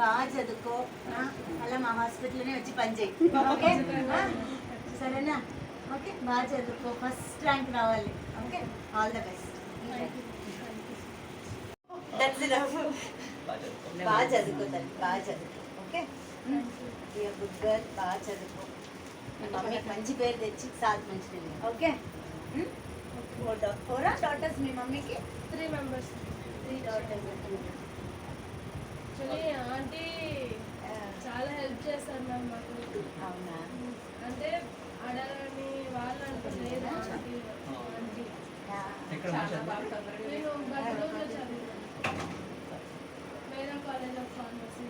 బాగా చదువుకో అలా మా హాస్పిటల్లోనే వచ్చి పనిచేయి. ఓకే సరేనా? ఓకే బాగా చదువుకో, ఫస్ట్ ర్యాంక్ రావాలి. Okay all the best. బాగా చదువుకో తల్లి, బాగా చదువుకో. ఓకే గుడ్ గర్ల్, బాగా చదువుకో. మీ మమ్మీకి మంచి పేరు తెచ్చి సార్ మంచి తెలియదు. ఓకే ఫోరా డాటర్స్ మీ మమ్మీకి? 3 members. 3 డాటర్స్. యాక్చువల్లీ ఆంటీ చాలా హెల్ప్ చేస్తారు మ్యామ్ మాకు. అవునా? అంటే అడగని వాళ్ళు అంటూ లేదు ఆంటీ. నేను బట్టలూరులో చదివాను, వేరే కాలేజ్ ఆఫ్ ఫార్మసీ.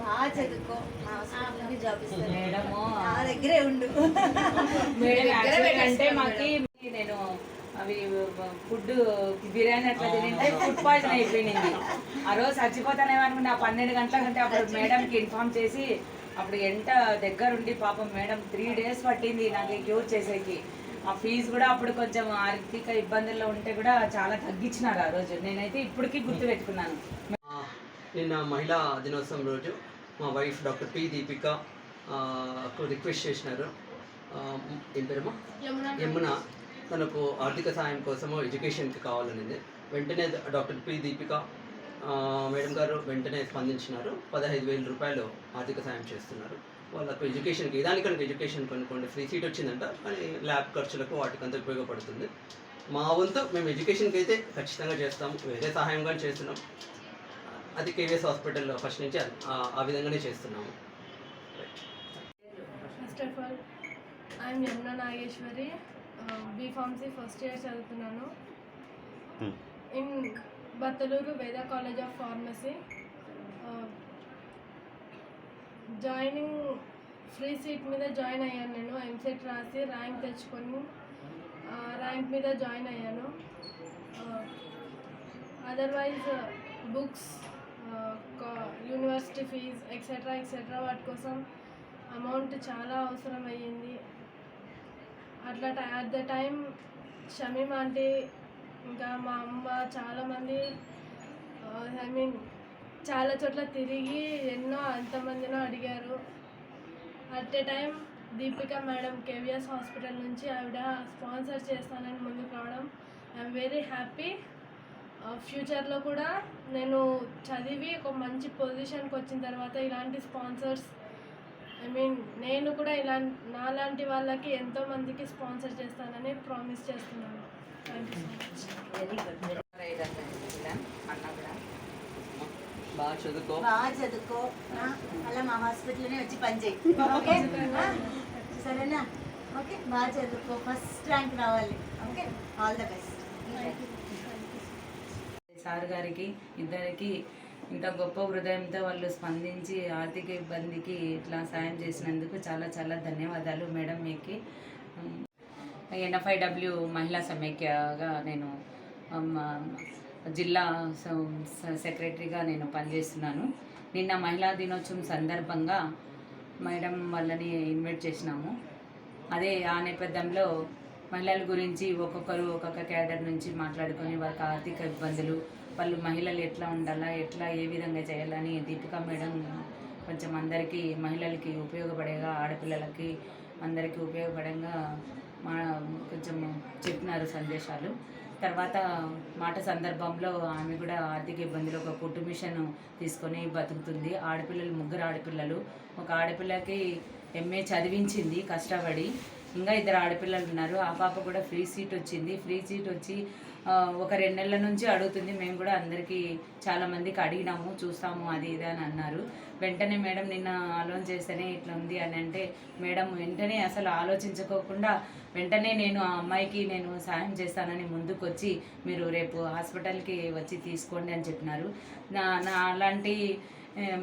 బాగా చదువుకో, మా హాస్పిటల్కి జాబ్ ఇస్తాను. నా దగ్గరే ఉండు. అంటే మాకి నేను అవి ఫుడ్ బిర్యానీ అట్లా తింటే ఫుడ్ పాయిజన్ అయిపోయింది. ఆ రోజు చచ్చిపోతానేమో అనుకుంటే 12 గంటల కంటే అప్పుడు మేడంకి ఇన్ఫార్మ్ చేసి అప్పుడు ఎంట దగ్గరుండి పాపం మేడం 3 days పట్టింది నాకు క్యూర్ చేసేకి. ఆ ఫీజు కూడా అప్పుడు కొంచెం ఆర్థిక ఇబ్బందుల్లో ఉంటే కూడా చాలా తగ్గించినారు ఆ రోజు. నేనైతే ఇప్పటికీ గుర్తు పెట్టుకున్నాను. నిన్న మహిళా దినోత్సవం రోజు మా wife doctor P Deepika request చేసినారు. ఏం పేరమ్మా? యమున. తనకు ఆర్థిక సాయం కోసము ఎడ్యుకేషన్కి కావాలనింది. వెంటనే డాక్టర్ పి దీపిక మేడం గారు వెంటనే స్పందించినారు. 15,000 రూపాయలు ఆర్థిక సాయం చేస్తున్నారు. వాళ్ళకు ఎడ్యుకేషన్కి దానికనుక ఎడ్యుకేషన్ కొనుక్కోండి, ఫ్రీ సీట్ వచ్చిందంట, కానీ ల్యాబ్ ఖర్చులకు వాటికంతా ఉపయోగపడుతుంది. మా వంతు మేము ఎడ్యుకేషన్కి అయితే ఖచ్చితంగా చేస్తాము. వేరే సహాయం కానీ చేస్తున్నాం. అది కేవీఎస్ హాస్పిటల్లో ఫస్ట్ నుంచి ఆ విధంగానే చేస్తున్నాము. First of all I am Yamuna Nageswari, B pharmacy first year చదువుతున్నాను in Battaluru Veda college of pharmacy. Joining free seat మీద జాయిన్ అయ్యాను. నేను ఎంసెట్ రాసి ర్యాంక్ తెచ్చుకొని ర్యాంక్ మీద జాయిన్ అయ్యాను. Otherwise books, university fees etcetera వాటి కోసం అమౌంట్ చాలా అవసరం అయ్యింది. అట్లా at the time Shameem aunty ఇంకా మా అమ్మ చాలామంది చాలా చోట్ల తిరిగి ఎంతమందినో అడిగారు. At a time Deepika madam KVS hospital నుంచి ఆవిడ స్పాన్సర్ చేస్తానని ముందుకు రావడం ఐఎమ్ వెరీ హ్యాపీ. ఫ్యూచర్లో కూడా నేను చదివి ఒక మంచి పొజిషన్కి వచ్చిన తర్వాత ఇలాంటి స్పాన్సర్స్ నేను కూడా నాలాంటి వాళ్ళకి ఎంతోమందికి స్పాన్సర్ చేస్తానని ప్రామిస్ చేస్తున్నాను. Thank you so much. బాగా చదువుకో అలా మా హాస్పిటల్లోనే వచ్చి పనిచేయి. ఓకే సరేనా? ఓకే బాగా చదువుకో, ఫస్ట్ ర్యాంక్ రావాలి. Okay all the best. Sir గారికి ఇద్దరికి ఇంత గొప్ప హృదయంతో వాళ్ళు స్పందించి ఆర్థిక ఇబ్బందికి ఇట్లా సాయం చేసినందుకు చాలా చాలా ధన్యవాదాలు మేడం మీకు. NFIW మహిళా సమైక్యగా నేను జిల్లా సెక్రటరీగా నేను పనిచేస్తున్నాను. నిన్న మహిళా దినోత్సవం సందర్భంగా మేడం వాళ్ళని ఇన్వైట్ చేసినాము. ఆ నేపథ్యంలో మహిళల గురించి ఒక్కొక్కరు ఒక్కొక్క క్యాడర్ నుంచి మాట్లాడుకొని వాళ్ళకి ఆర్థిక ఇబ్బందులు, వాళ్ళు మహిళలు ఎట్లా ఉండాలా, ఏ విధంగా చేయాలని దీపికా మేడం కొంచెం అందరికీ మహిళలకి ఉపయోగపడేగా, ఆడపిల్లలకి అందరికీ ఉపయోగపడంగా కొంచెం చెప్పినారు సందేశాలు. తర్వాత మాట సందర్భంలో ఆమె కూడా ఆర్థిక ఇబ్బందులు ఒక కుట్టు మిషన్ తీసుకొని బతుకుతుంది. ఆడపిల్లలు 3 ఆడపిల్లలు, ఒక ఆడపిల్లకి MA చదివించింది కష్టపడి, ఇంకా 2 ఆడపిల్లలు ఉన్నారు. ఆ పాప కూడా ఫ్రీ సీట్ వచ్చింది. ఫ్రీ సీట్ వచ్చి ఒక 2 నెలల నుంచి అడుగుతుంది. మేము కూడా అందరికీ చాలామందికి అడిగినాము, చూస్తాము అది ఇది అని అన్నారు. వెంటనే మేడం నిన్న ఆలోచన చేస్తేనే ఇట్లా ఉంది అని అంటే మేడం వెంటనే అసలు ఆలోచించుకోకుండా వెంటనే నేను ఆ అమ్మాయికి నేను సాయం చేస్తానని ముందుకు వచ్చి మీరు రేపు హాస్పిటల్కి వచ్చి తీసుకోండి అని చెప్పినారు. నా అలాంటి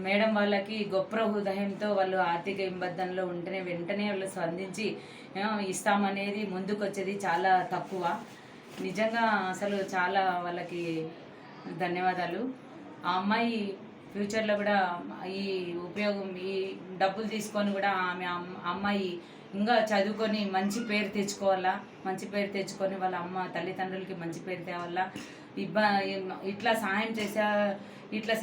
మేడం వాళ్ళకి గొప్ప హృదయంతో వాళ్ళు ఆర్థిక ఇబ్బందుల్లో ఉంటేనే వెంటనే వాళ్ళు స్పందించి ఇస్తామనేది ముందుకు వచ్చేది చాలా తక్కువ. నిజంగా అసలు చాలా వాళ్ళకి ధన్యవాదాలు. ఆ అమ్మాయి ఫ్యూచర్లో కూడా ఈ డబ్బులు తీసుకొని కూడా అమ్మాయి ఇంకా చదువుకొని మంచి పేరు తెచ్చుకోవాలా, మంచి పేరు తెచ్చుకొని వాళ్ళ అమ్మ తల్లిదండ్రులకి మంచి పేరు తేవాలా. ఇట్లా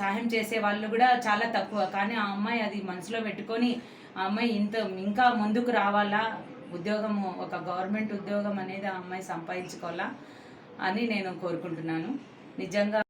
సహాయం చేసే వాళ్ళు కూడా చాలా తక్కువ. కానీ ఆ అమ్మాయి అది మనసులో పెట్టుకొని ఆ అమ్మాయి ఇంకా ముందుకు రావాలా, ఉద్యోగము ఒక గవర్నమెంట్ ఉద్యోగం అనేది ఆ అమ్మాయి సంపాదించుకోవాలా అని నేను కోరుకుంటున్నాను. నిజంగా